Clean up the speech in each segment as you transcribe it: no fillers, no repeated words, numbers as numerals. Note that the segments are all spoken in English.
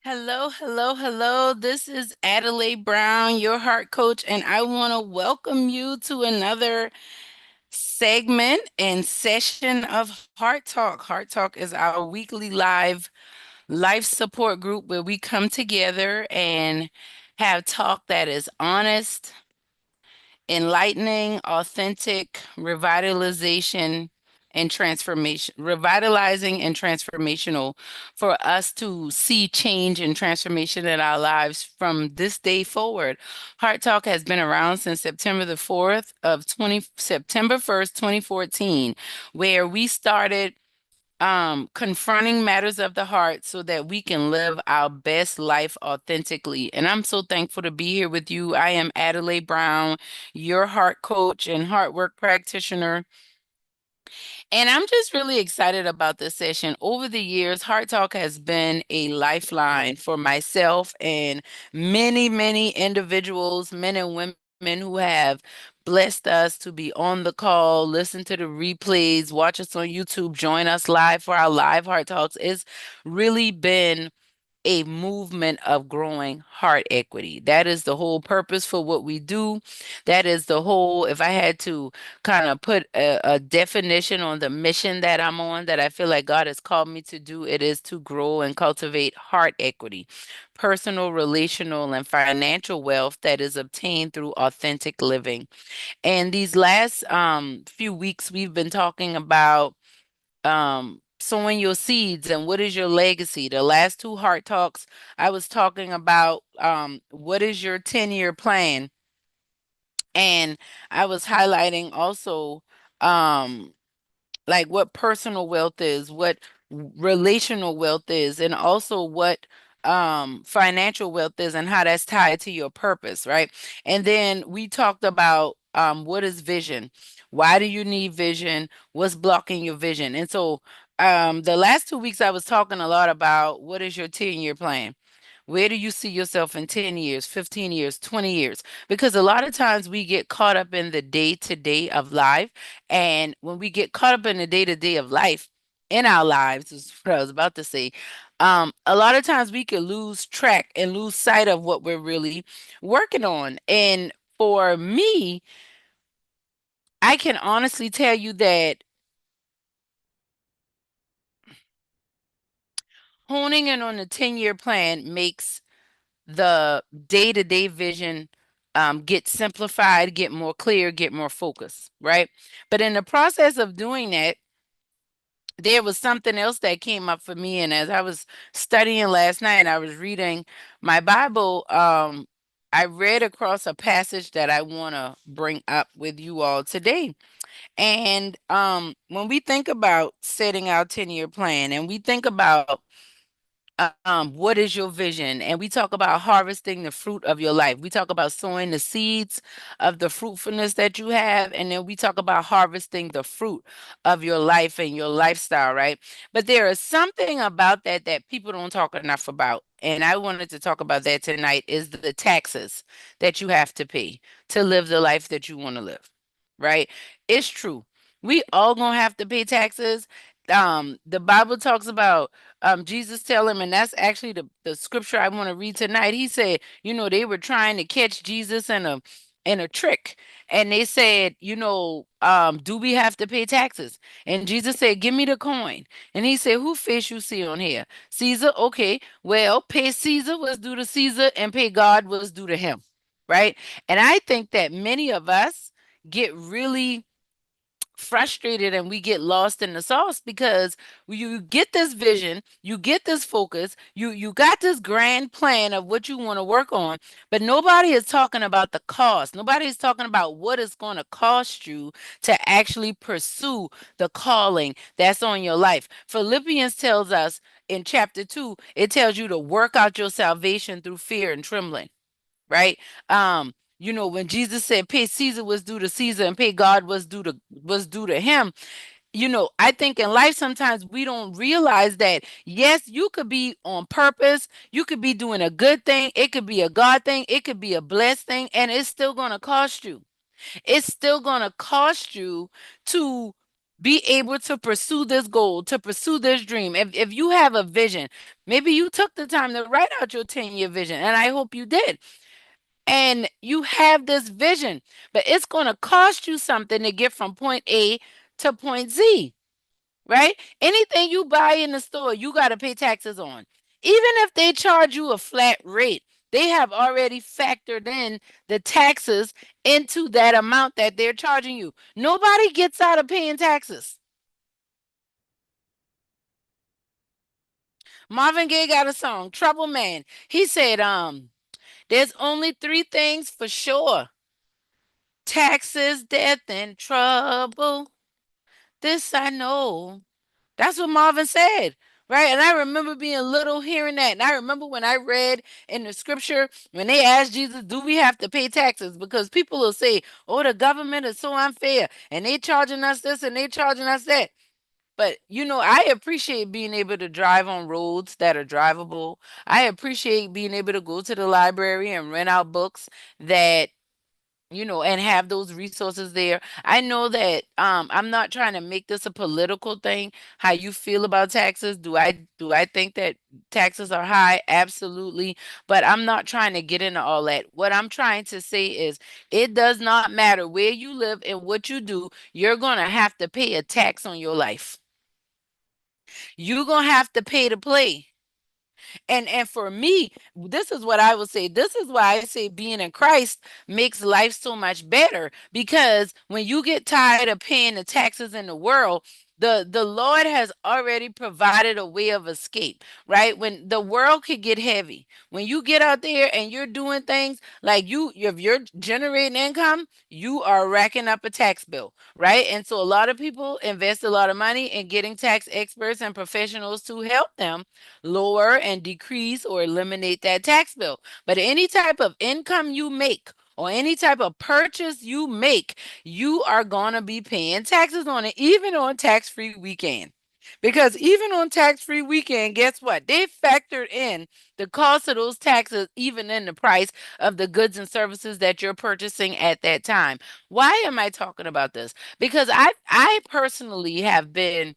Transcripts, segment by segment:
Hello, hello, hello. This is Adelai Brown, your heart coach, and I want to welcome you to another segment and session of Heart Talk. Heart Talk is our weekly life support group where we come together and have talk that is honest, enlightening, authentic, revitalizing and transformational for us to see change and transformation in our lives from this day forward. Heart Talk has been around since September 1st, 2014, where we started confronting matters of the heart so that we can live our best life authentically. And I'm so thankful to be here with you. I am Adelai Brown, your heart coach and heart work practitioner. And I'm just really excited about this session. Over the years, Heart Talk has been a lifeline for myself and many individuals, men and women who have blessed us to be on the call, listen to the replays, watch us on YouTube, join us live for our live Heart Talks. It's really been a movement of growing heart equity. That is the whole purpose for what we do. That is the whole, if I had to kind of put a definition on the mission that I'm on, that I feel like God has called me to do, it is to grow and cultivate heart equity, personal, relational, and financial wealth that is obtained through authentic living. And these last few weeks, we've been talking about sowing your seeds and what is your legacy. The last two heart talks, I was talking about what is your 10-year plan, and I was highlighting also um like what personal wealth is, what relational wealth is, and also what financial wealth is and how that's tied to your purpose, right? And then we talked about what is vision? Why do you need vision? What's blocking your vision? And so the last 2 weeks I was talking a lot about what is your 10-year plan? Where do you see yourself in 10 years, 15 years, 20 years? Because a lot of times we get caught up in the day to day of life. And when we get caught up in the day to day of life, in our lives, is what I was about to say. A lot of times we can lose track and lose sight of what we're really working on. And for me, I can honestly tell you that honing in on a 10-year plan makes the day-to-day vision get simplified, get more clear, get more focused, right? But in the process of doing that, there was something else that came up for me. And as I was studying last night, I was reading my Bible. I read across a passage that I want to bring up with you all today. And when we think about setting our 10-year plan and we think about what is your vision? And we talk about harvesting the fruit of your life. We talk about sowing the seeds of the fruitfulness that you have. And then we talk about harvesting the fruit of your life and your lifestyle, right? But there is something about that that people don't talk enough about. And I wanted to talk about that tonight is the taxes that you have to pay to live the life that you want to live, right? It's true. We all gonna have to pay taxes. The Bible talks about Jesus tell him, and that's actually the scripture I want to read tonight. He said, they were trying to catch Jesus in a trick. And they said, do we have to pay taxes? And Jesus said, give me the coin. And he said, who fish you see on here? Caesar. Okay, well, pay Caesar what's due to Caesar and pay God what's due to him. Right. And I think that many of us get really frustrated and we get lost in the sauce because you get this vision, you get this focus, you got this grand plan of what you want to work on, but nobody is talking about the cost. Nobody is talking about what it's going to cost you to actually pursue the calling that's on your life. Philippians tells us in chapter 2, it tells you to work out your salvation through fear and trembling, right? When Jesus said pay Caesar what's due to Caesar and pay God what's due to him, I think in life sometimes we don't realize that yes, you could be on purpose, you could be doing a good thing, it could be a God thing, it could be a blessed thing, and it's still gonna cost you. It's still gonna cost you to be able to pursue this goal, to pursue this dream. If you have a vision, maybe you took the time to write out your 10-year vision, and I hope you did. And you have this vision, but it's going to cost you something to get from point A to point Z, right? Anything you buy in the store, you got to pay taxes on. Even if they charge you a flat rate, they have already factored in the taxes into that amount that they're charging you. Nobody gets out of paying taxes. Marvin Gaye got a song, Trouble Man. He said, there's only three things for sure: taxes, death, and trouble. This I know. That's what Marvin said, right? And I remember being little hearing that. And I remember when I read in the scripture, when they asked Jesus, do we have to pay taxes? Because people will say, oh, the government is so unfair. And they charging us this and they charging us that. But I appreciate being able to drive on roads that are drivable. I appreciate being able to go to the library and rent out books that and have those resources there. I know that I'm not trying to make this a political thing. How you feel about taxes? Do I think that taxes are high? Absolutely. But I'm not trying to get into all that. What I'm trying to say is it does not matter where you live and what you do, you're going to have to pay a tax on your life. You're going to have to pay to play. And for me, this is what I would say. This is why I say being in Christ makes life so much better, because when you get tired of paying the taxes in the world, the Lord has already provided a way of escape, right? When the world could get heavy, when you get out there and you're doing things like if you're generating income, you are racking up a tax bill, right? And so a lot of people invest a lot of money in getting tax experts and professionals to help them lower and decrease or eliminate that tax bill. But any type of income you make or any type of purchase you make, you are going to be paying taxes on it, even on tax-free weekend. Because even on tax-free weekend, guess what? They factored in the cost of those taxes, even in the price of the goods and services that you're purchasing at that time. Why am I talking about this? Because I personally have been,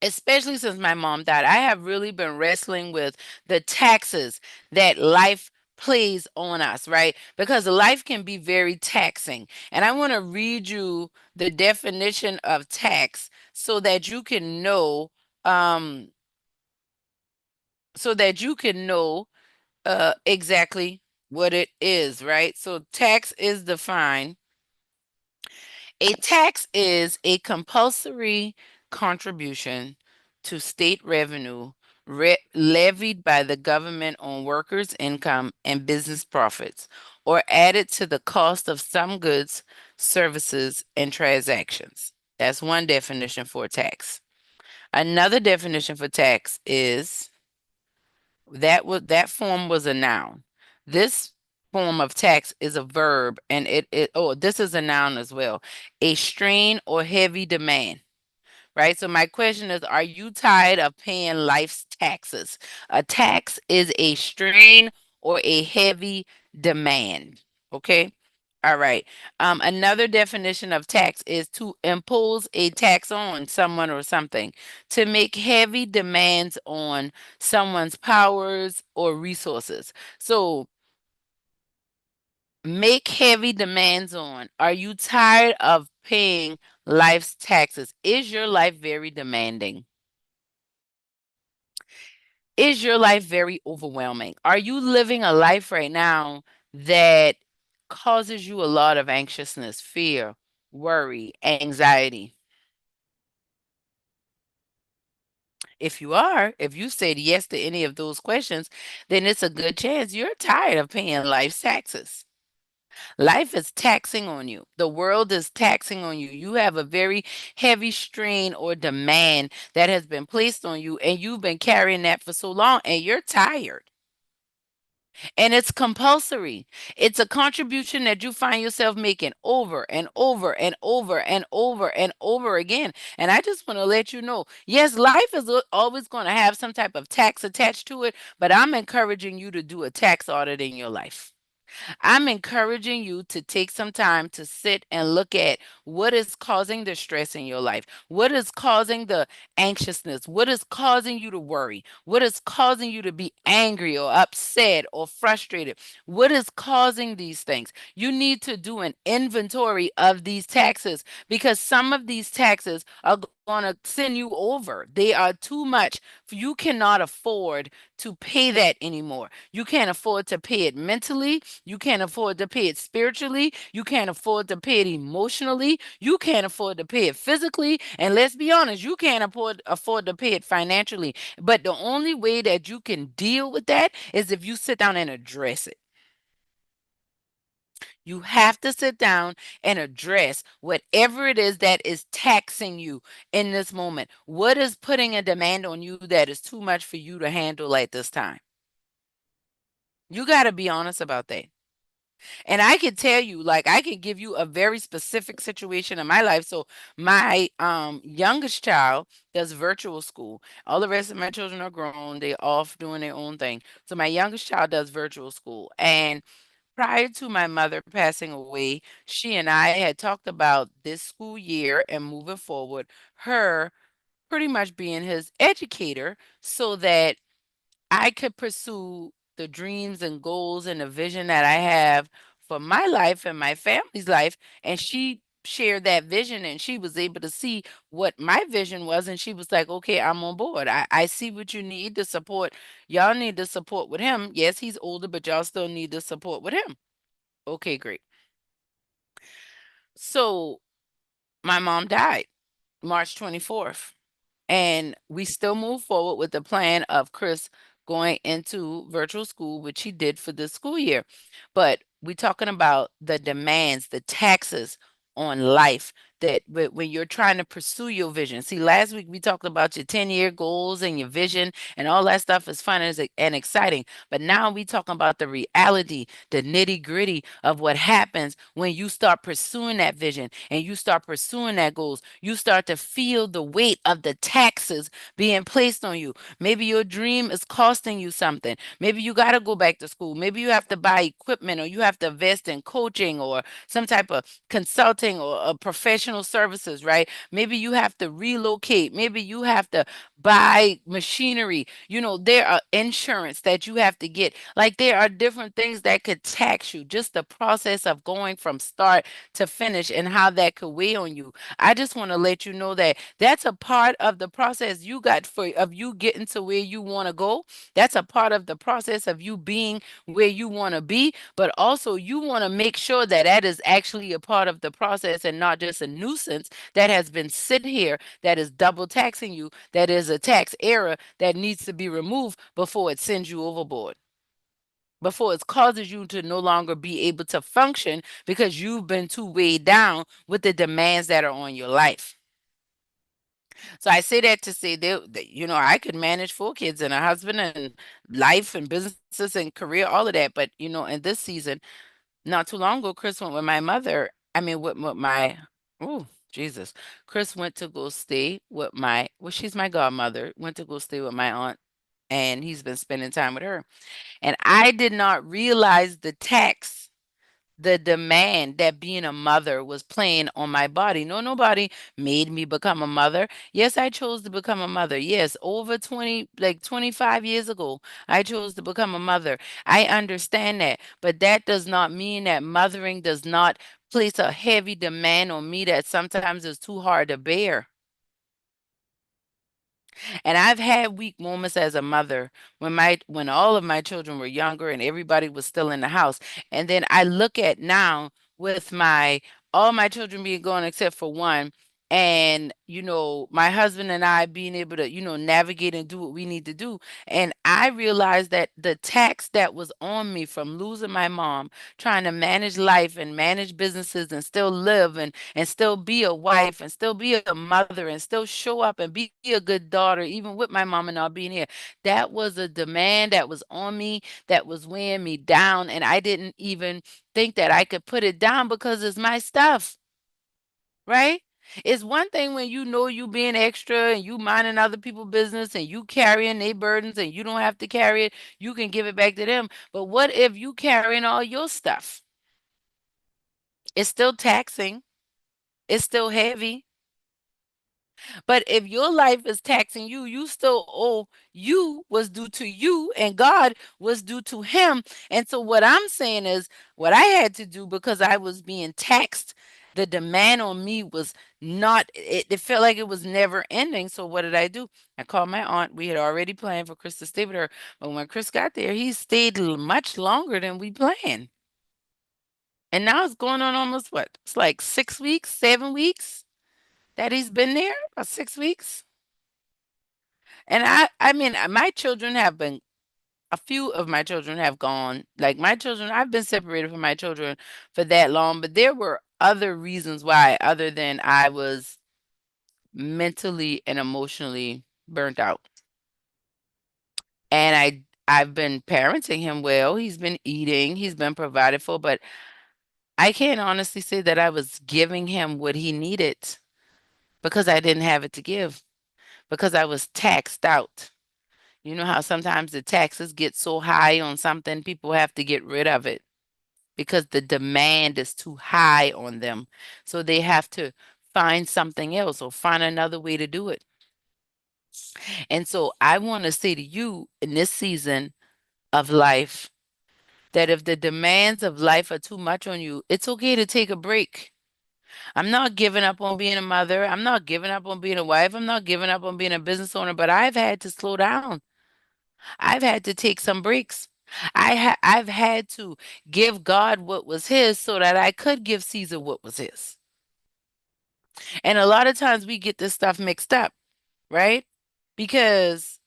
especially since my mom died, I have really been wrestling with the taxes that life plays on us, right? Because life can be very taxing. And I want to read you the definition of tax so that you can know, um, exactly what it is, right? So tax is defined. A tax is a compulsory contribution to state revenue levied by the government on workers' income and business profits, or added to the cost of some goods, services, and transactions. That's one definition for tax. Another definition for tax is that form was a noun. This form of tax is a verb, and this is a noun as well. A strain or heavy demand, right? So my question is, are you tired of paying life's taxes? A tax is a strain or a heavy demand. Okay. All right. Another definition of tax is to impose a tax on someone or something, to make heavy demands on someone's powers or resources. So make heavy demands on. Are you tired of paying life's taxes? Is your life very demanding? Is your life very overwhelming? Are you living a life right now that causes you a lot of anxiousness, fear, worry, anxiety? If you said yes to any of those questions, then it's a good chance you're tired of paying life's taxes. Life is taxing on you. The world is taxing on you. You have a very heavy strain or demand that has been placed on you, and you've been carrying that for so long, and you're tired. And it's compulsory. It's a contribution that you find yourself making over and over and over and over and over again. And I just want to let you know, yes, life is always going to have some type of tax attached to it, but I'm encouraging you to do a tax audit in your life. I'm encouraging you to take some time to sit and look at what is causing the stress in your life, what is causing the anxiousness, what is causing you to worry, what is causing you to be angry or upset or frustrated, what is causing these things. You need to do an inventory of these taxes because some of these taxes are going to send you over. They are too much. You cannot afford to pay that anymore. You can't afford to pay it mentally. You can't afford to pay it spiritually. You can't afford to pay it emotionally. You can't afford to pay it physically. And let's be honest, you can't afford to pay it financially. But the only way that you can deal with that is if you sit down and address it. You have to sit down and address whatever it is that is taxing you in this moment. What is putting a demand on you that is too much for you to handle at this time? You got to be honest about that. And I can tell you, like, I can give you a very specific situation in my life. So my youngest child does virtual school. All the rest of my children are grown. They're off doing their own thing. So my youngest child does virtual school. And prior to my mother passing away, she and I had talked about this school year and moving forward, her pretty much being his educator so that I could pursue the dreams and goals and the vision that I have for my life and my family's life. And she shared that vision and she was able to see what my vision was. And she was like, okay, I'm on board. I see what you need to support. Y'all need to support with him. Yes, he's older, but y'all still need to support with him. Okay, great. So my mom died March 24th. And we still move forward with the plan of Chris going into virtual school, which he did for this school year. But we're talking about the demands, the taxes on life that when you're trying to pursue your vision. See, last week we talked about your 10-year goals and your vision and all that stuff is fun and exciting. But now we talking about the reality, the nitty gritty of what happens when you start pursuing that vision and you start pursuing that goals. You start to feel the weight of the taxes being placed on you. Maybe your dream is costing you something. Maybe you got to go back to school. Maybe you have to buy equipment or you have to invest in coaching or some type of consulting or professional services, right? Maybe you have to relocate. Maybe you have to buy machinery. You know, there are insurance that you have to get. Like there are different things that could tax you. Just the process of going from start to finish and how that could weigh on you. I just want to let you know that that's a part of the process you got for of you getting to where you want to go. That's a part of the process of you being where you want to be, but also you want to make sure that that is actually a part of the process and not just a nuisance that has been sitting here that is double taxing you, that is a tax error that needs to be removed before it sends you overboard, before it causes you to no longer be able to function because you've been too weighed down with the demands that are on your life. So I say that to say that, you know, I could manage 4 kids and a husband and life and businesses and career, all of that. But, you know, in this season, not too long ago, Chris went with my mother. I mean, with my, oh, Jesus. Chris went to go stay with my, well, she's my godmother, went to go stay with my aunt, and he's been spending time with her. And I did not realize the tax, the demand that being a mother was playing on my body. No, nobody made me become a mother. Yes, I chose to become a mother. Yes, over 20, like 25 years ago, I chose to become a mother. I understand that, but that does not mean that mothering does not place a heavy demand on me that sometimes is too hard to bear. And I've had weak moments as a mother when all of my children were younger and everybody was still in the house. And then I look at now with my all my children being gone except for one. And, you know, my husband and I being able to, you know, navigate and do what we need to do. And I realized that the tax that was on me from losing my mom, trying to manage life and manage businesses and still live and still be a wife and still be a mother and still show up and be a good daughter, even with my mom and all being here. That was a demand that was on me, that was weighing me down. And I didn't even think that I could put it down because it's my stuff, right? It's one thing when you know you being extra and you minding other people's business and you carrying their burdens and you don't have to carry it. You can give it back to them. But what if you carrying all your stuff? It's still taxing. It's still heavy. But if your life is taxing you, you still owe you was due to you and God was due to him. And so what I'm saying is what I had to do because I was being taxed, the demand on me was not it felt like it was never ending. So what did I do? I called my aunt. We had already planned for Chris to stay with her. But when Chris got there, he stayed much longer than we planned. And now it's going on almost what? It's like 6 weeks, 7 weeks that he's been there, about 6 weeks. And I mean, my children have been a few of my children have gone. Like my children, I've been separated from my children for that long, but there were other reasons why other than I was mentally and emotionally burnt out. And I've been parenting him well. He's been eating, he's been provided for, but I can't honestly say that I was giving him what he needed because I didn't have it to give, because I was taxed out. You know how sometimes the taxes get so high on something, people have to get rid of it because the demand is too high on them. So they have to find something else or find another way to do it. And so I want to say to you in this season of life that if the demands of life are too much on you, it's okay to take a break. I'm not giving up on being a mother. I'm not giving up on being a wife. I'm not giving up on being a business owner, but I've had to slow down. I've had to take some breaks. I've had to give God what was his so that I could give Caesar what was his. And a lot of times we get this stuff mixed up, right? Because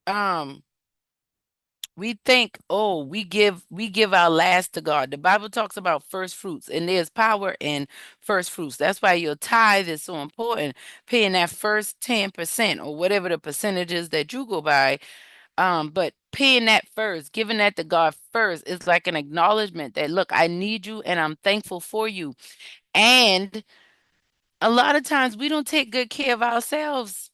um we think, oh, we give our last to God. The Bible talks about first fruits, and there's power in first fruits. That's why your tithe is so important. Paying that first 10% or whatever the percentage is that you go by. But paying that first, giving that to God first is like an acknowledgement that, look, I need you and I'm thankful for you. And a lot of times we don't take good care of ourselves.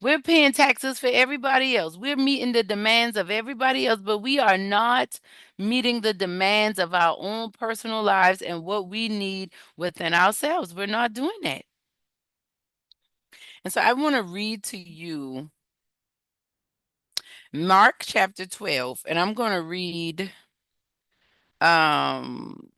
We're paying taxes for everybody else. We're meeting the demands of everybody else, but we are not meeting the demands of our own personal lives and what we need within ourselves. We're not doing that. And so I want to read to you Mark chapter 12, and I'm going to read um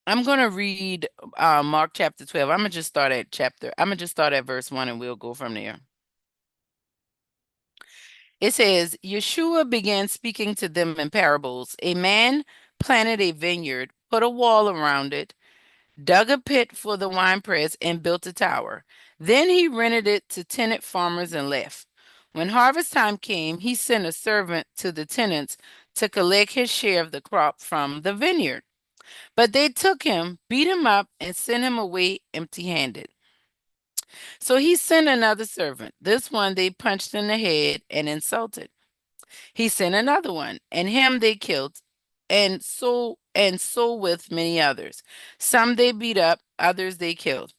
I'm going to read Mark chapter 12. I'm going to just start at verse 1 and we'll go from there. It says, Yeshua began speaking to them in parables. A man planted a vineyard, put a wall around it, dug a pit for the winepress, and built a tower. Then he rented it to tenant farmers and left. When harvest time came, he sent a servant to the tenants to collect his share of the crop from the vineyard. But they took him, beat him up, and sent him away empty handed. So he sent another servant. This one they punched in the head and insulted. He sent another one, and him they killed, and so with many others. Some they beat up, others they killed.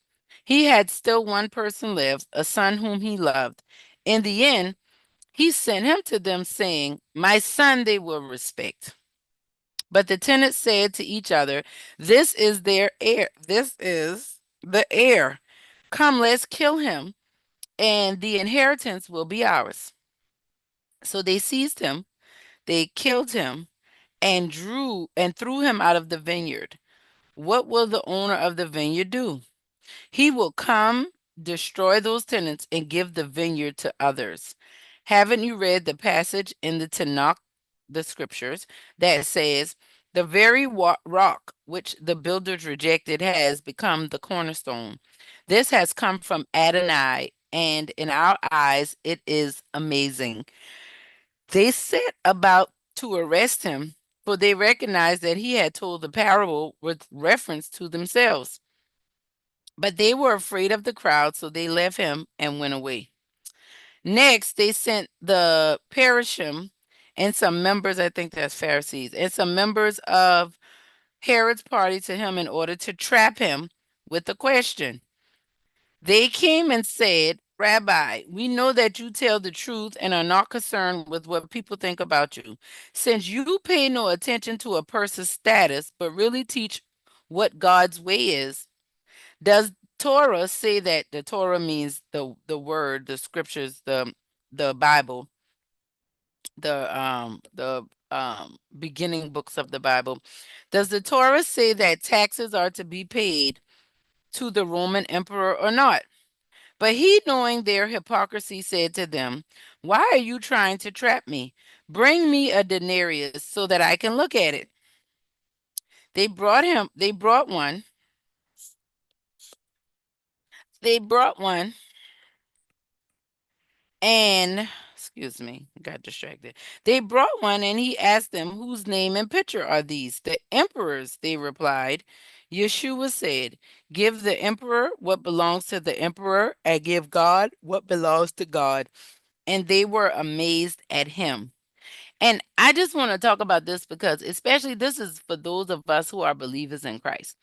He had still one person left, a son whom he loved. In the end, he sent him to them, saying, My son they will respect. But the tenants said to each other, This is their heir. This is the heir. Come, let's kill him, and the inheritance will be ours. So they seized him, they killed him, and threw him out of the vineyard. What will the owner of the vineyard do? He will come, destroy those tenants, and give the vineyard to others. Haven't you read the passage in the Tanakh, the scriptures, that says, The very rock which the builders rejected has become the cornerstone? This has come from Adonai, and in our eyes it is amazing. They set about to arrest him, for they recognized that he had told the parable with reference to themselves. But they were afraid of the crowd, so they left him and went away. Next, they sent the Parashim and some members, I think that's Pharisees, and some members of Herod's party to him in order to trap him with a question. They came and said, Rabbi, we know that you tell the truth and are not concerned with what people think about you. Since you pay no attention to a person's status, but really teach what God's way is, does Torah say that the Torah means the word, the scriptures, the Bible, the beginning books of the Bible. Does the Torah say that taxes are to be paid to the Roman emperor or not? But he, knowing their hypocrisy, said to them, why are you trying to trap me? Bring me a denarius so that I can look at it. They brought one. They brought one and, excuse me, got distracted. They brought one and he asked them, whose name and picture are these? The emperor's, they replied. Yeshua said, give the emperor what belongs to the emperor and give God what belongs to God. And they were amazed at him. And I just want to talk about this because, especially, this is for those of us who are believers in Christ.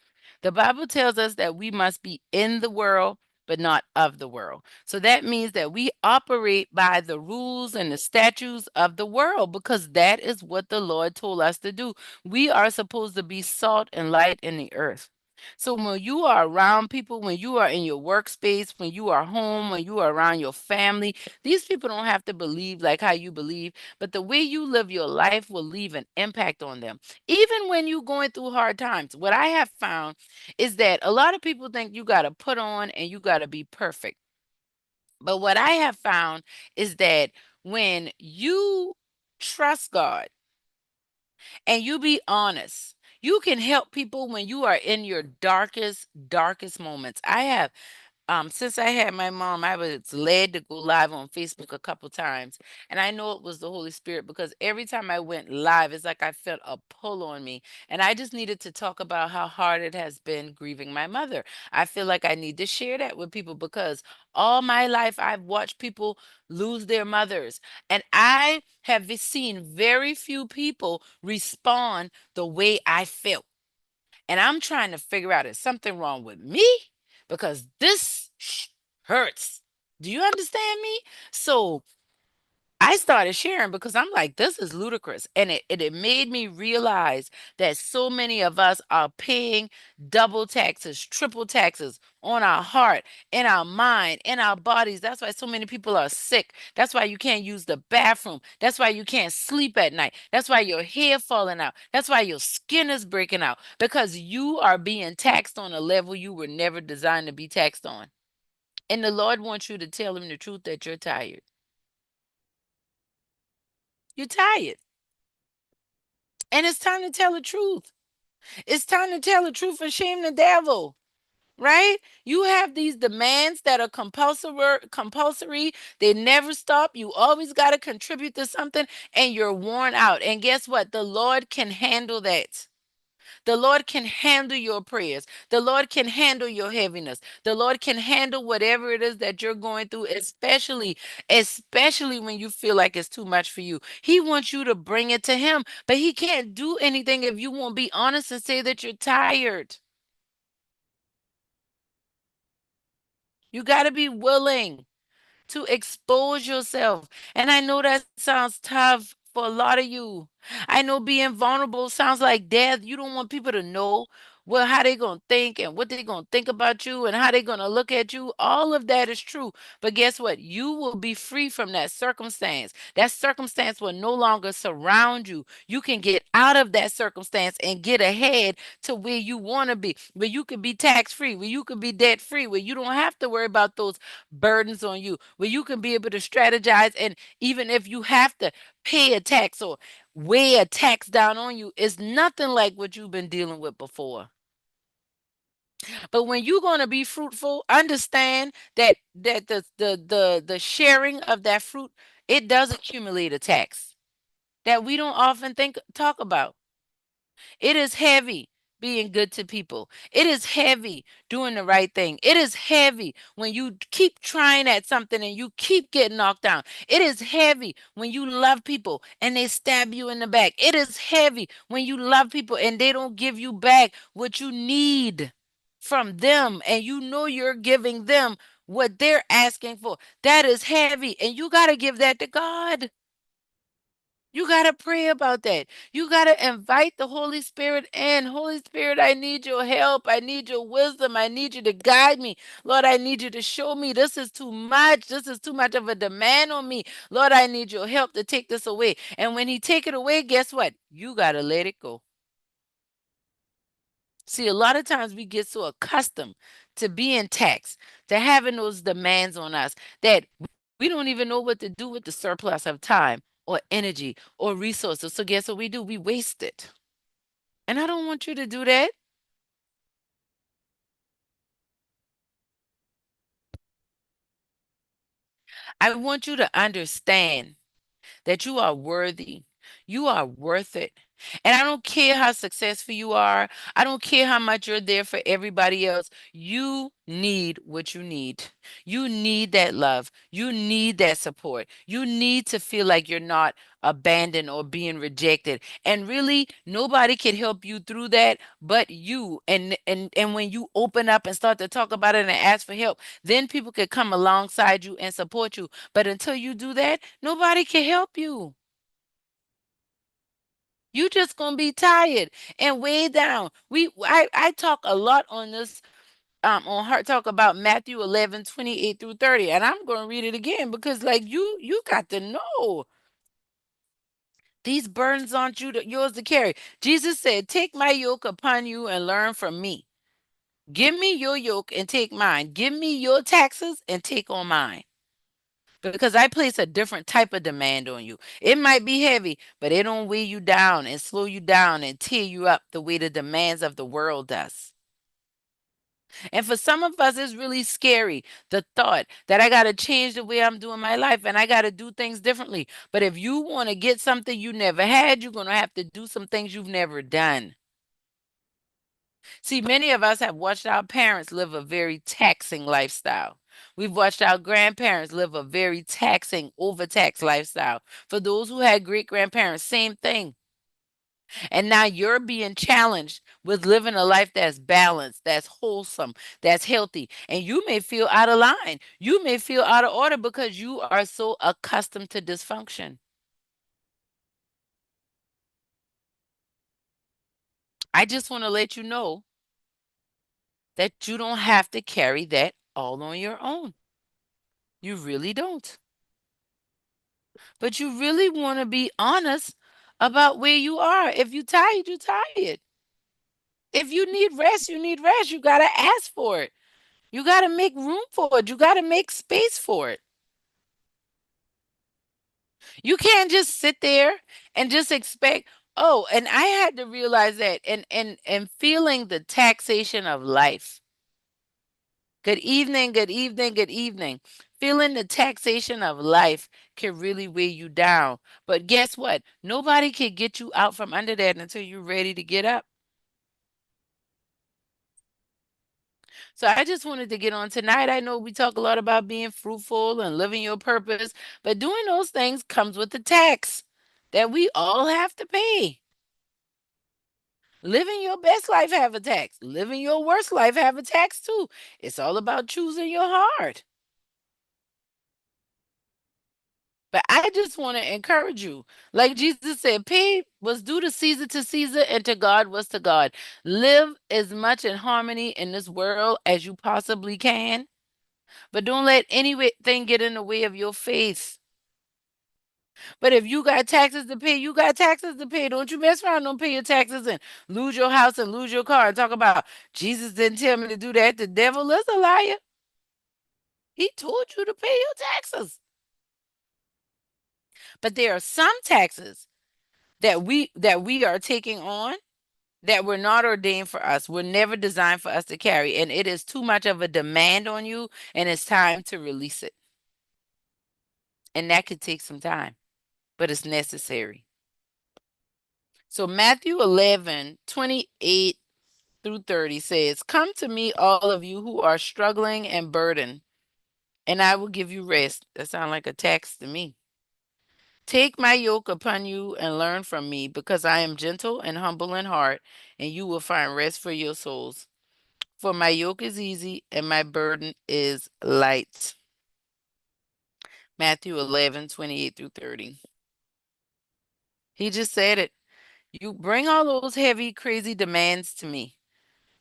The Bible tells us that we must be in the world, but not of the world. So that means that we operate by the rules and the statutes of the world because that is what the Lord told us to do. We are supposed to be salt and light in the earth. So when you are around people, when you are in your workspace, when you are home, when you are around your family, these people don't have to believe like how you believe, but the way you live your life will leave an impact on them. Even when you're going through hard times, what I have found is that a lot of people think you got to put on and you got to be perfect. But what I have found is that when you trust God and you be honest, you can help people when you are in your darkest moments. I have since I had my mom, I was led to go live on Facebook a couple times. And I know it was the Holy Spirit because every time I went live, it's like I felt a pull on me. And I just needed to talk about how hard it has been grieving my mother. I feel like I need to share that with people because all my life I've watched people lose their mothers. And I have seen very few people respond the way I felt. And I'm trying to figure out is something wrong with me because this hurts. Do you understand me? So I started sharing because I'm like, this is ludicrous. And it made me realize that so many of us are paying double taxes, triple taxes on our heart, in our mind, in our bodies. That's why so many people are sick. That's why you can't use the bathroom. That's why you can't sleep at night. That's why your hair falling out. That's why your skin is breaking out because you are being taxed on a level you were never designed to be taxed on. And the Lord wants you to tell him the truth that you're tired. You're tired. And it's time to tell the truth. It's time to tell the truth and shame the devil. Right? You have these demands that are compulsory. They never stop. You always got to contribute to something and you're worn out. And guess what? The Lord can handle that. The Lord can handle your prayers. The Lord can handle your heaviness. The Lord can handle whatever it is that you're going through, especially when you feel like it's too much for you. He wants you to bring it to him, but he can't do anything if you won't be honest and say that you're tired. You got to be willing to expose yourself. And I know that sounds tough for a lot of you. I know being vulnerable sounds like death. You don't want people to know well how they gonna think and what they gonna think about you and how they gonna look at you. All of that is true. But guess what? You will be free from that circumstance. That circumstance will no longer surround you. You can get out of that circumstance and get ahead to where you want to be, where you can be tax free, where you can be debt free, where you don't have to worry about those burdens on you, where you can be able to strategize. And even if you have to pay a tax or weigh a tax down on you, it's nothing like what you've been dealing with before. But when you're going to be fruitful, understand that the sharing of that fruit, it does accumulate a tax that we don't often think talk about. It is heavy. being good to people. It is heavy doing the right thing. It is heavy when you keep trying at something and you keep getting knocked down. It is heavy when you love people and they stab you in the back. It is heavy when you love people and they don't give you back what you need from them, and you know you're giving them what they're asking for. That is heavy, and you got to give that to God. You got to pray about that. You got to invite the Holy Spirit in. Holy Spirit, I need your help. I need your wisdom. I need you to guide me. Lord, I need you to show me this is too much. This is too much of a demand on me. Lord, I need your help to take this away. And when he take it away, guess what? You got to let it go. See, a lot of times we get so accustomed to being taxed, to having those demands on us, that we don't even know what to do with the surplus of time or energy or resources. So guess what we do? We waste it. And I don't want you to do that. I want you to understand that you are worthy. You are worth it. And I don't care how successful you are. I don't care how much you're there for everybody else. You need what you need. You need that love. You need that support. You need to feel like you're not abandoned or being rejected. And really, nobody can help you through that but you. And when you open up and start to talk about it and ask for help, then people can come alongside you and support you. But until you do that, nobody can help you. You just gonna be tired and way down. I talk a lot on this on Heart Talk about Matthew 11:28 through 30. And I'm gonna read it again because like you got to know these burdens aren't yours to carry. Jesus said, take my yoke upon you and learn from me. Give me your yoke and take mine. Give me your taxes and take on mine. Because I place a different type of demand on you. It might be heavy, but it don't weigh you down and slow you down and tear you up the way the demands of the world does. And for some of us, it's really scary, the thought that I got to change the way I'm doing my life and I got to do things differently. But if you want to get something you never had, you're going to have to do some things you've never done. See, many of us have watched our parents live a very taxing lifestyle. We've watched our grandparents live a very taxing, overtaxed lifestyle. For those who had great grandparents, same thing. And now you're being challenged with living a life that's balanced, that's wholesome, that's healthy. And you may feel out of line. You may feel out of order because you are so accustomed to dysfunction. I just want to let you know that you don't have to carry that all on your own. You really don't. But you really want to be honest about where you are. If you're tired, you're tired. If you need rest, you need rest. You got to ask for it. You got to make room for it. You got to make space for it. You can't just sit there and just expect, oh, and I had to realize that and feeling the taxation of life. Good evening, good evening, good evening. Feeling the taxation of life can really weigh you down. But guess what? Nobody can get you out from under that until you're ready to get up. So I just wanted to get on tonight. I know we talk a lot about being fruitful and living your purpose, but doing those things comes with the tax that we all have to pay. Living your best life have a tax. Living your worst life have a tax too. It's all about choosing your heart. But I just want to encourage you. Like Jesus said, pay was due to Caesar, and to God was to God. Live as much in harmony in this world as you possibly can, but don't let anything get in the way of your faith. But if you got taxes to pay, you got taxes to pay. Don't you mess around, don't pay your taxes and lose your house and lose your car and talk about Jesus didn't tell me to do that. The devil is a liar. He told you to pay your taxes. But there are some taxes that we are taking on that were not ordained for us, were never designed for us to carry. And it is too much of a demand on you, and it's time to release it. And that could take some time, but it's necessary. So Matthew 11:28 through 30 says, "Come to me, all of you who are struggling and burdened, and I will give you rest." That sounds like a text to me. "Take my yoke upon you and learn from me, because I am gentle and humble in heart, and you will find rest for your souls. For my yoke is easy and my burden is light." Matthew 11:28 through 30. He just said it. You bring all those heavy, crazy demands to me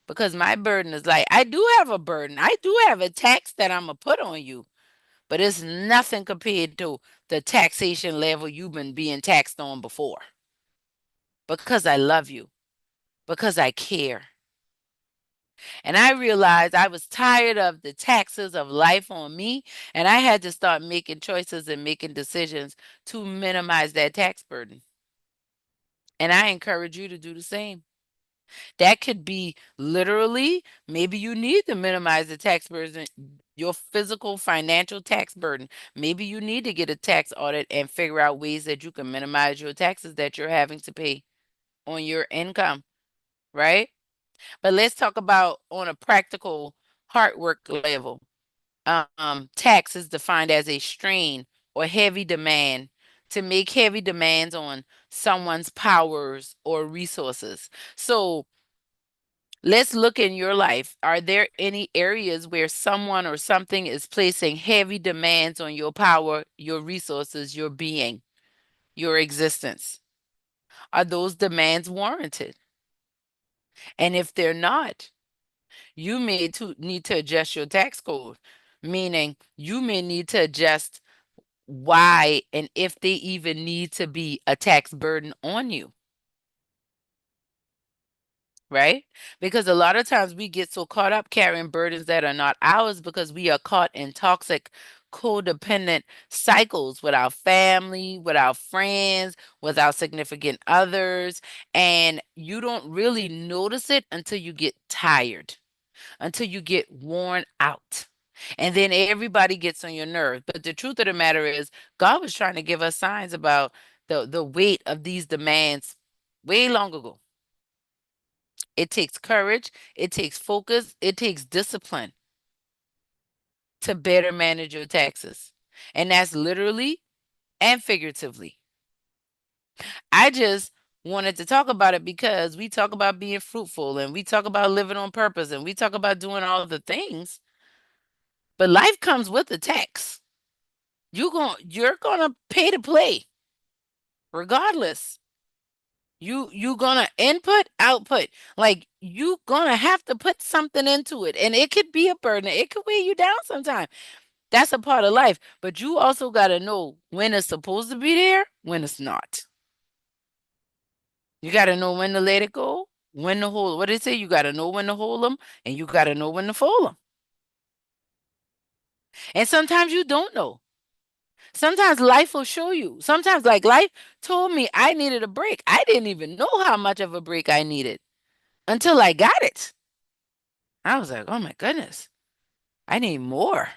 because my burden is light. I do have a burden. I do have a tax that I'm going to put on you, but it's nothing compared to the taxation level you've been being taxed on before, because I love you, because I care. And I realized I was tired of the taxes of life on me, and I had to start making choices and making decisions to minimize that tax burden. And I encourage you to do the same. That could be literally, maybe you need to minimize the tax burden, your physical financial tax burden. Maybe you need to get a tax audit and figure out ways that you can minimize your taxes that you're having to pay on your income, right? But let's talk about on a practical hard work level. Tax is defined as a strain or heavy demand to make heavy demands on someone's powers or resources. So let's look in your life. Are there any areas where someone or something is placing heavy demands on your power, your resources, your being, your existence? Are those demands warranted? And if they're not, you may need to adjust your tax code, meaning you may need to adjust why and if they even need to be a tax burden on you, right? Because a lot of times we get so caught up carrying burdens that are not ours because we are caught in toxic, codependent cycles with our family, with our friends, with our significant others. And you don't really notice it until you get tired, until you get worn out. And then everybody gets on your nerves. But the truth of the matter is, God was trying to give us signs about the weight of these demands way long ago. It takes courage, it takes focus, it takes discipline to better manage your taxes. And that's literally and figuratively. I just wanted to talk about it because we talk about being fruitful and we talk about living on purpose and we talk about doing all the things, but life comes with a tax. You're gonna pay to play regardless. You gonna input, output. Like you gonna have to put something into it. And it could be a burden. It could weigh you down sometimes. That's a part of life. But you also gotta know when it's supposed to be there, when it's not. You gotta know when to let it go, when to hold. What did it say? You gotta know when to hold them, and you gotta know when to fold them. And sometimes you don't know. Sometimes life will show you. Sometimes, like life told me I needed a break. I didn't even know how much of a break I needed until I got it. I was like, oh my goodness, I need more.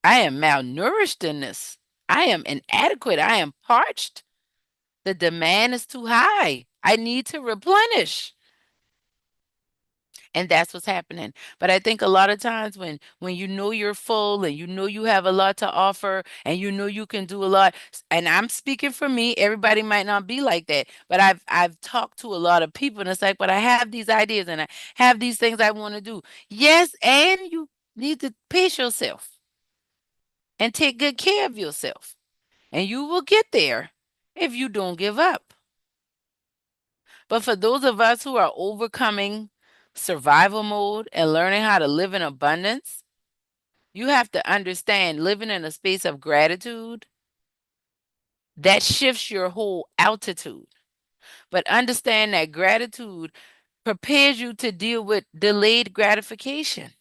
I am malnourished in this. I am inadequate. I am parched. The demand is too high. I need to replenish. And that's what's happening. But I think a lot of times when you know you're full and you know you have a lot to offer and you know you can do a lot, and I'm speaking for me, everybody might not be like that, but I've talked to a lot of people and it's like, but I have these ideas and I have these things I want to do. Yes, and you need to pace yourself and take good care of yourself. And you will get there if you don't give up. But for those of us who are overcoming survival mode and learning how to live in abundance, you have to understand living in a space of gratitude that shifts your whole altitude. But understand that gratitude prepares you to deal with delayed gratification.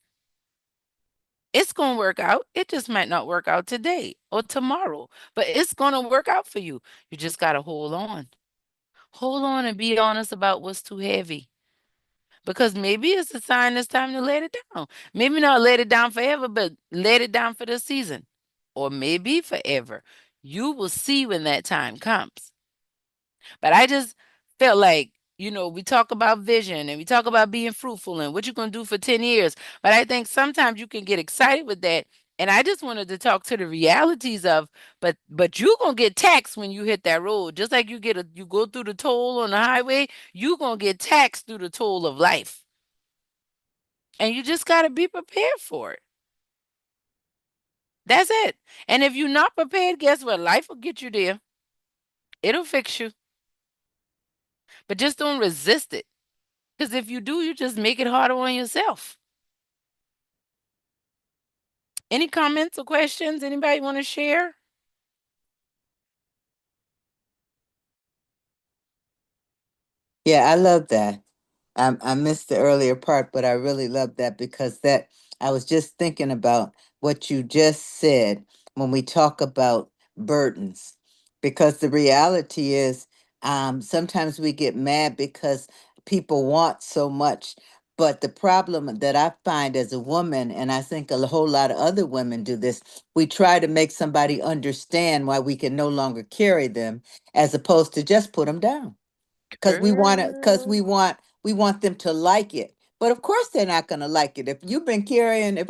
It's going to work out. It just might not work out today or tomorrow, but it's going to work out for you. You just got to hold on. Hold on and be honest about what's too heavy. Because maybe it's a sign it's time to let it down. Maybe not let it down forever, but let it down for the season. Or maybe forever. You will see when that time comes. But I just felt like we talk about vision and we talk about being fruitful and what you're going to do for 10 years. But I think sometimes you can get excited with that. And I just wanted to talk to the realities of, but you're going to get taxed when you hit that road. Just like you go through the toll on the highway, you're going to get taxed through the toll of life. And you just got to be prepared for it. That's it. And if you're not prepared, guess what? Life will get you there. It'll fix you. But just don't resist it. Because if you do, you just make it harder on yourself. Any comments or questions? Anybody want to share? Yeah, I love that. I missed the earlier part, but I really love that because that I was just thinking about what you just said when we talk about burdens. Because the reality is, sometimes we get mad because people want so much. But the problem that I find as a woman, and I think a whole lot of other women do this, we try to make somebody understand why we can no longer carry them, as opposed to just put them down because Girl. we want them to like it. But of course they're not going to like it. If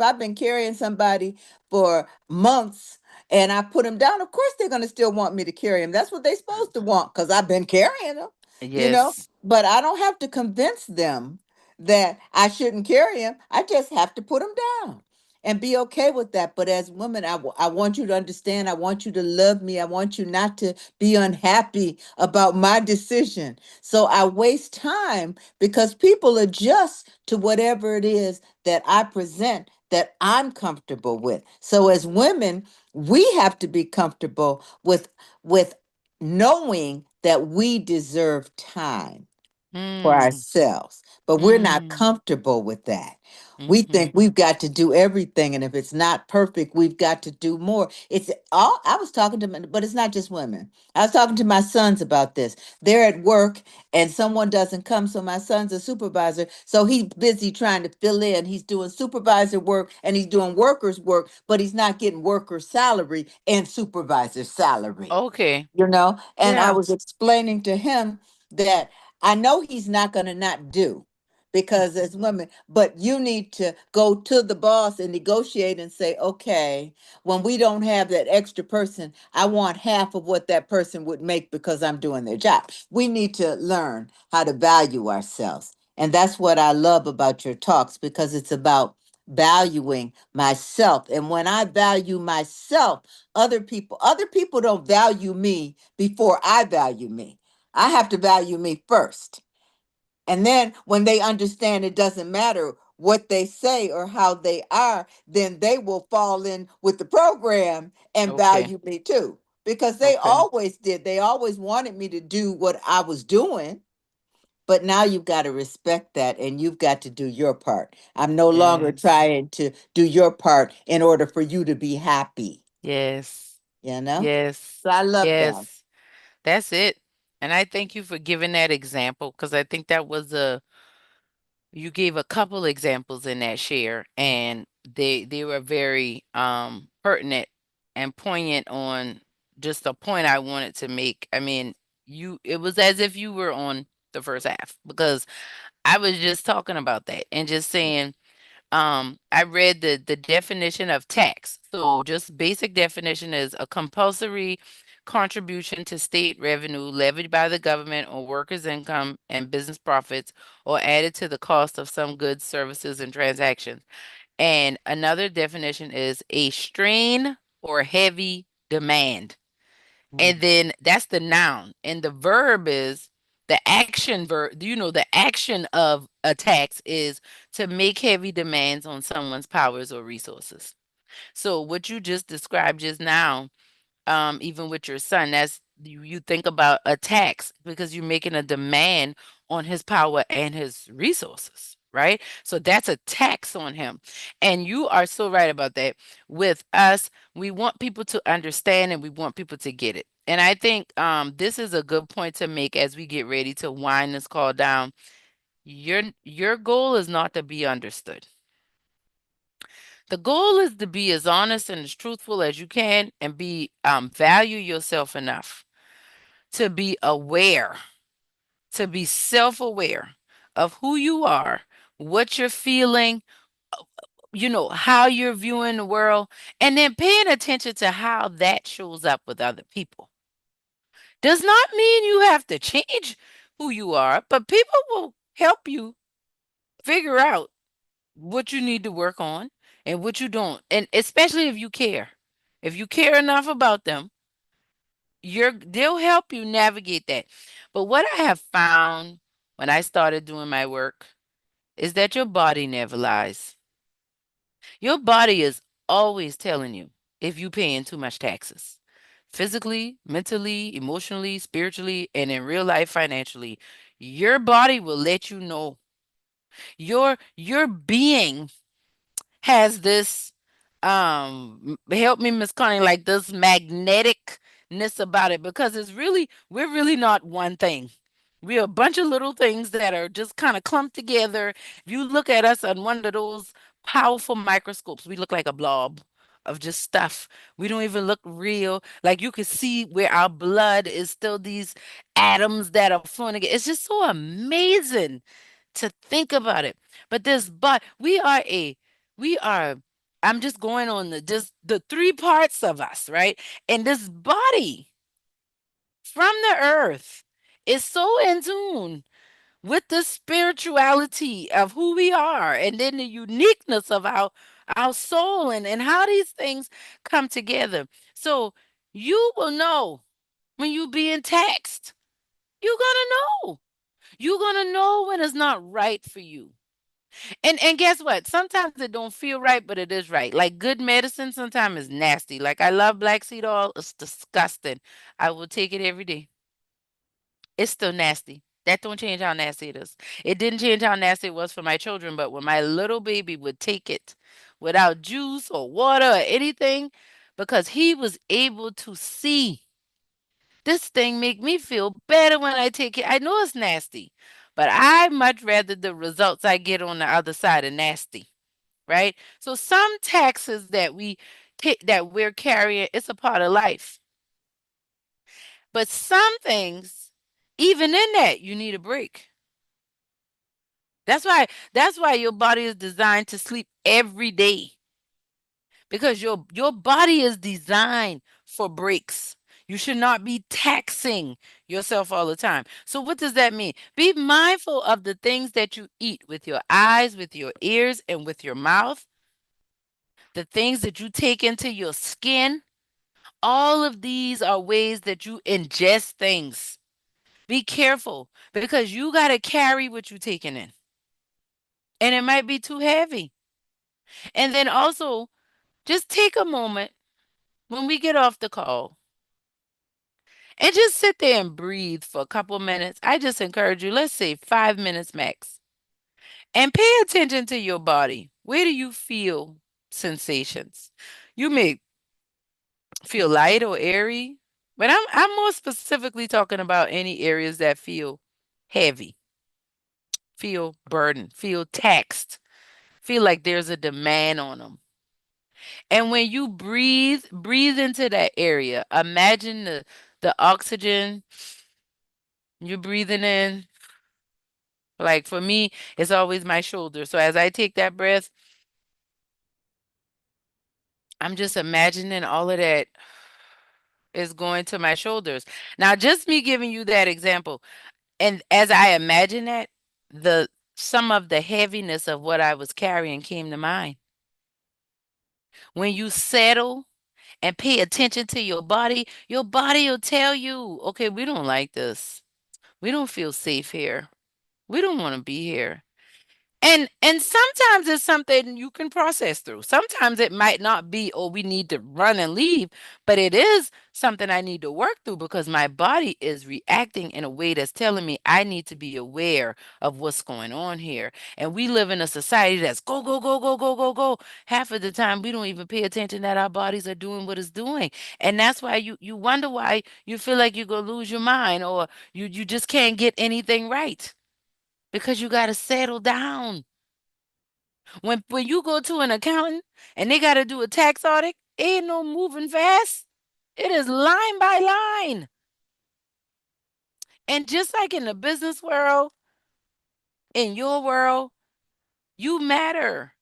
I've been carrying somebody for months and I put them down, of course they're going to still want me to carry them. That's what they're supposed to want because I've been carrying them, you know. Yes. But I don't have to convince them that I shouldn't carry them. I just have to put them down and be okay with that. But as women, I want you to understand. I want you to love me. I want you not to be unhappy about my decision. So I waste time because people adjust to whatever it is that I present that I'm comfortable with. So as women, we have to be comfortable with knowing that we deserve time for Mm. ourselves, but we're not Mm. comfortable with that. We Mm-hmm. think we've got to do everything, and if it's not perfect, we've got to do more. It's all I was talking to, but it's not just women. I was talking to my sons about this. They're at work, and someone doesn't come, so my son's a supervisor, so he's busy trying to fill in. He's doing supervisor work and he's doing workers' work, but he's not getting worker salary and supervisor salary. Okay. And I Yeah. was explaining to him that I know he's not going to not do because as women, but you need to go to the boss and negotiate and say, okay, when we don't have that extra person, I want half of what that person would make because I'm doing their job. We need to learn how to value ourselves. And that's what I love about your talks because it's about valuing myself. And when I value myself, other people don't value me before I value me. I have to value me first. And then when they understand it doesn't matter what they say or how they are, then they will fall in with the program and Okay. value me too. Because they Okay. always did. They always wanted me to do what I was doing. But now you've got to respect that and you've got to do your part. I'm no longer Yes. trying to do your part in order for you to be happy, Yes. you know? Yes. So I love that. Yes. That's it. And I thank you for giving that example because I think that was you gave a couple examples in that share and they were very pertinent and poignant on just the point I wanted to make. I mean, you it was as if you were on the first half because I was just talking about that and just saying I read the definition of tax. So just basic definition is a compulsory contribution to state revenue levied by the government on workers' income and business profits or added to the cost of some goods, services, and transactions. And another definition is a strain or heavy demand. And then that's the noun. And the verb is the action verb. The action of a tax is to make heavy demands on someone's powers or resources. So what you just described just now, even with your son, that's you think about a tax because you're making a demand on his power and his resources, right? So that's a tax on him. And you are so right about that. With us, we want people to understand and we want people to get it. And I think this is a good point to make as we get ready to wind this call down. Your goal is not to be understood. The goal is to be as honest and as truthful as you can and be value yourself enough to be aware to be self-aware of who you are, what you're feeling, how you're viewing the world, and then paying attention to how that shows up with other people. Does not mean you have to change who you are, but people will help you figure out what you need to work on and what you don't. And especially if you care. If you care enough about them, they'll help you navigate that. But what I have found when I started doing my work is that your body never lies. Your body is always telling you if you're paying too much taxes. Physically, mentally, emotionally, spiritually, and in real life financially. Your body will let you know. Your being has this help me, Miss Connie, like this magneticness about it, because we're really not one thing. We're a bunch of little things that are just kind of clumped together. If you look at us on one of those powerful microscopes, we look like a blob of just stuff. We don't even look real. Like you can see where our blood is still these atoms that are flowing together. It's just so amazing to think about it. But we are I'm just going on the three parts of us, right? And this body from the earth is so in tune with the spirituality of who we are, and then the uniqueness of our soul, and how these things come together. So you will know when you being taxed. You're gonna know. You're gonna know when it's not right for you. And guess what? Sometimes it don't feel right, but it is right. Like good medicine sometimes is nasty. Like I love black seed oil. It's disgusting. I will take it every day. It's still nasty. That don't change how nasty it is. It didn't change how nasty it was for my children, but when my little baby would take it without juice or water or anything, because he was able to see this thing make me feel better when I take it. I know it's nasty, but I much rather the results I get on the other side of nasty, right? So some taxes that we're carrying, it's a part of life. But some things, even in that, you need a break. That's why your body is designed to sleep every day, because your body is designed for breaks. You should not be taxing yourself all the time. So what does that mean? Be mindful of the things that you eat with your eyes, with your ears, and with your mouth. The things that you take into your skin. All of these are ways that you ingest things. Be careful, because you got to carry what you're taking in. And it might be too heavy. And then also, just take a moment when we get off the call and just sit there and breathe for a couple minutes. I just encourage you, let's say 5 minutes max. And pay attention to your body. Where do you feel sensations? You may feel light or airy, but I'm more specifically talking about any areas that feel heavy, feel burdened, feel taxed, feel like there's a demand on them. And when you breathe into that area. Imagine the oxygen you're breathing in. Like for me, it's always my shoulder. So as I take that breath, I'm just imagining all of that is going to my shoulders. Now, just me giving you that example, and as I imagine that, the some of the heaviness of what I was carrying came to mind. When you settle and pay attention to your body will tell you, okay, we don't like this. We don't feel safe here. We don't want to be here. And sometimes it's something you can process through. Sometimes it might not be, oh, we need to run and leave, but it is something I need to work through, because my body is reacting in a way that's telling me I need to be aware of what's going on here. And we live in a society that's go, go, go, go, go, go, go. Half of the time we don't even pay attention that our bodies are doing what it's doing. And that's why you wonder why you feel like you're gonna lose your mind, or you just can't get anything right, because you got to settle down. When you go to an accountant and they got to do a tax audit, ain't no moving fast. It is line by line. And just like in the business world, in your world, you matter.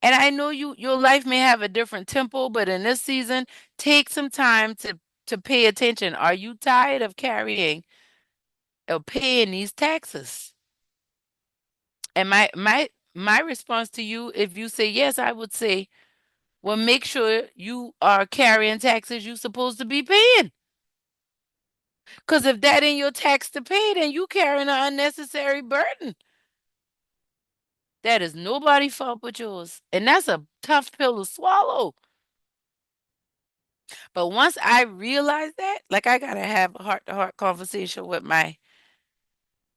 And I know your life may have a different tempo, but in this season, take some time to pay attention. Are you tired of carrying or paying these taxes? And my response to you, if you say yes, I would say, well, make sure you are carrying taxes you're supposed to be paying. Because if that ain't your tax to pay, then you carrying an unnecessary burden. That is nobody's fault but yours. And that's a tough pill to swallow. But once I realized that, like I gotta have a heart to heart conversation with my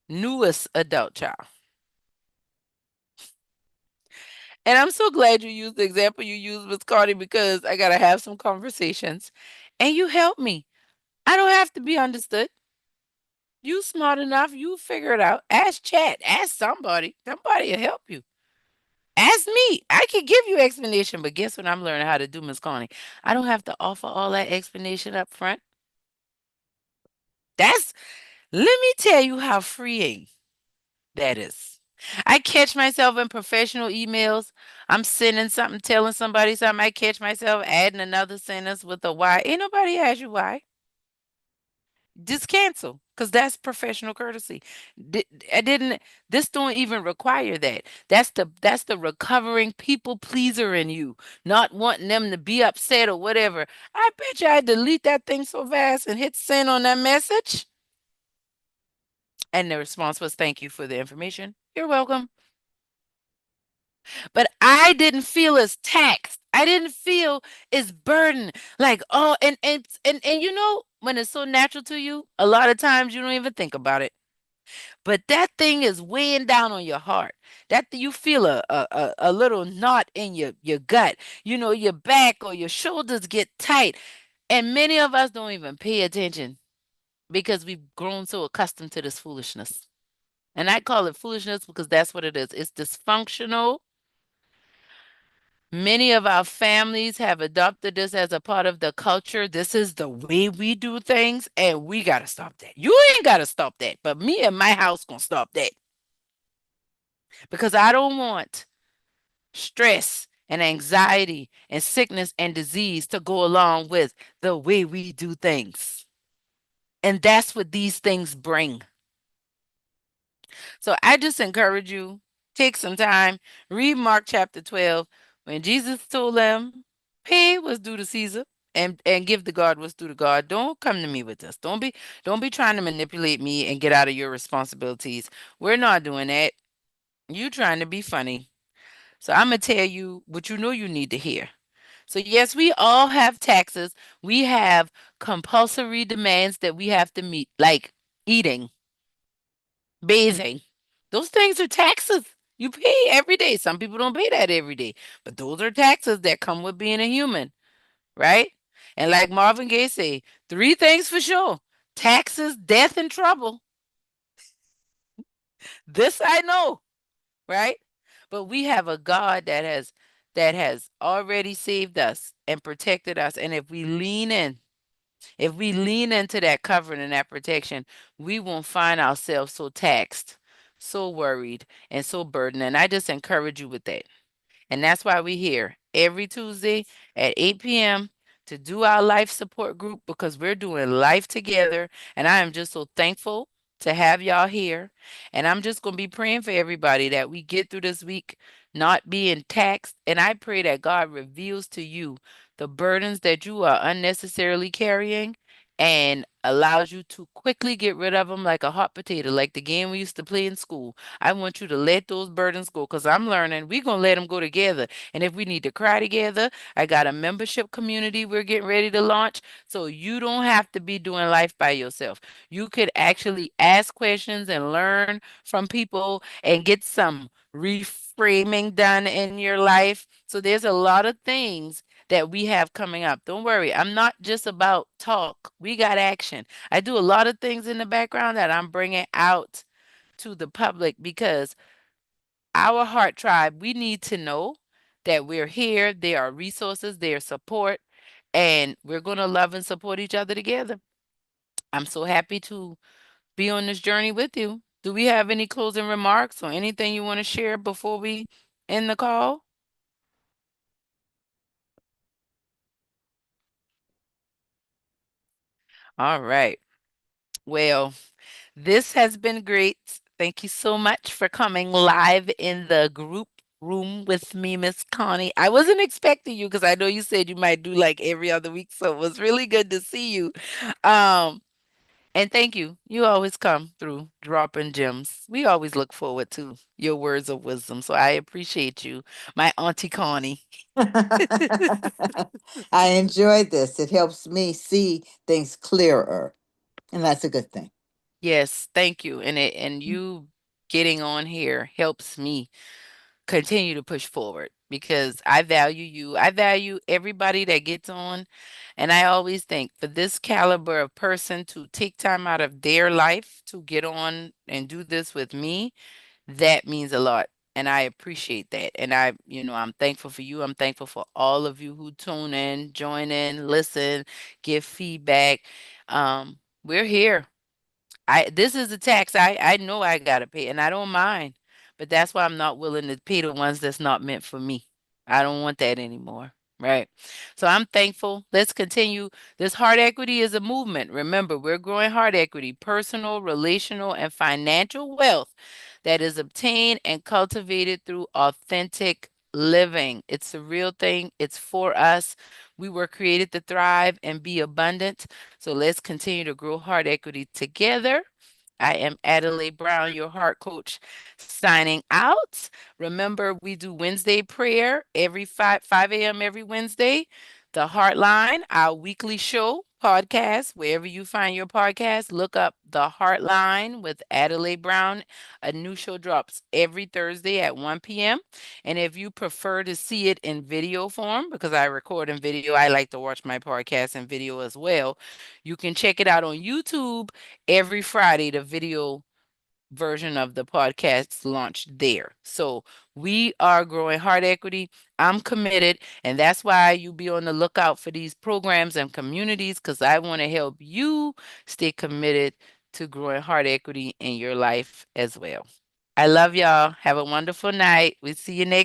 newest adult child. And I'm so glad you used the example you used with Cardi because I gotta have some conversations. And you help me. I don't have to be understood. You smart enough, you figure it out. Ask chat, ask somebody. Somebody will help you. Ask me. I can give you explanation, but guess what I'm learning how to do, Miss Connie? I don't have to offer all that explanation up front. That's Let me tell you how freeing that is. I catch myself in professional emails. I'm sending something, telling somebody something. I catch myself adding another sentence with a why. Ain't nobody asked you why. Just cancel, because that's professional courtesy. I didn't. This don't even require that. That's the recovering people pleaser in you, not wanting them to be upset or whatever. I bet you I delete that thing so fast and hit send on that message, and the response was, "Thank you for the information. You're welcome." But I didn't feel as taxed. I didn't feel as burdened. Like, oh, and you know, when it's so natural to you, a lot of times you don't even think about it. But that thing is weighing down on your heart. You feel a little knot in your gut. You know, your back or your shoulders get tight. And many of us don't even pay attention because we've grown so accustomed to this foolishness. And I call it foolishness because that's what it is. It's dysfunctional. Many of our families have adopted this as a part of the culture. This is the way we do things, and we got to stop that. You ain't got to stop that, but me and my house going to stop that because I don't want stress and anxiety and sickness and disease to go along with the way we do things. And that's what these things bring. So I just encourage you, take some time, read Mark chapter 12. When Jesus told them, pay what's due to Caesar and give to God what's due to God. Don't come to me with this. Don't be trying to manipulate me and get out of your responsibilities. We're not doing that. You trying to be funny. So I'm gonna tell you what you know you need to hear. So yes, we all have taxes. We have compulsory demands that we have to meet, like eating, bathing. Those things are taxes. You pay every day. Some people don't pay that every day, but those are taxes that come with being a human, right? And like Marvin Gaye say, three things for sure: taxes, death, and trouble. This I know, right? But we have a God that has already saved us and protected us. And if we lean into that covering and that protection, we won't find ourselves so taxed, so worried, and so burdened. And I just encourage you with that. And that's why we're here every Tuesday at 8 p.m. to do our life support group because we're doing life together. And I am just so thankful to have y'all here. And I'm just going to be praying for everybody that we get through this week not being taxed. And I pray that God reveals to you the burdens that you are unnecessarily carrying and allows you to quickly get rid of them like a hot potato, like the game we used to play in school. I want you to let those burdens go because I'm learning we're going to let them go together. And if we need to cry together, I got a membership community we're getting ready to launch. So you don't have to be doing life by yourself. You could actually ask questions and learn from people and get some reframing done in your life. So there's a lot of things that we have coming up. Don't worry, I'm not just about talk. We got action. I do a lot of things in the background that I'm bringing out to the public because our heart tribe, we need to know that we're here. There are resources, there's support, and we're going to love and support each other together. I'm so happy to be on this journey with you. Do we have any closing remarks or anything you want to share before we end the call? All right. Well, this has been great. Thank you so much for coming live in the group room with me, Miss Connie. I wasn't expecting you because I know you said you might do like every other week, so it was really good to see you. Um, and thank you. You always come through dropping gems. We always look forward to your words of wisdom. So I appreciate you, my Auntie Connie. I enjoyed this. It helps me see things clearer, and that's a good thing. Yes, thank you. And you getting on here helps me continue to push forward because I value you. I value everybody that gets on. And I always think for this caliber of person to take time out of their life to get on and do this with me, that means a lot. And I appreciate that. And I'm thankful for you. I'm thankful for all of you who tune in, join in, listen, give feedback. We're here. This is a tax I know I gotta pay, and I don't mind. But that's why I'm not willing to pay the ones that's not meant for me. I don't want that anymore. Right. So I'm thankful. Let's continue. This heart equity is a movement. Remember, we're growing heart equity, personal, relational, and financial wealth that is obtained and cultivated through authentic living. It's a real thing. It's for us. We were created to thrive and be abundant. So let's continue to grow heart equity together. I am Adelai Brown, your heart coach, signing out. Remember, we do Wednesday prayer every 5 a.m. every Wednesday. The Heartline, our weekly show podcast, wherever you find your podcast, look up The Heartline with Adelai Brown. A new show drops every Thursday at 1 p.m. And if you prefer to see it in video form, because I record in video, I like to watch my podcast in video as well. You can check it out on YouTube every Friday. The video version of the podcast launched there. So we are growing heart equity. I'm committed, and that's why you be on the lookout for these programs and communities because I want to help you stay committed to growing heart equity in your life as well. I love y'all. Have a wonderful night. We see you next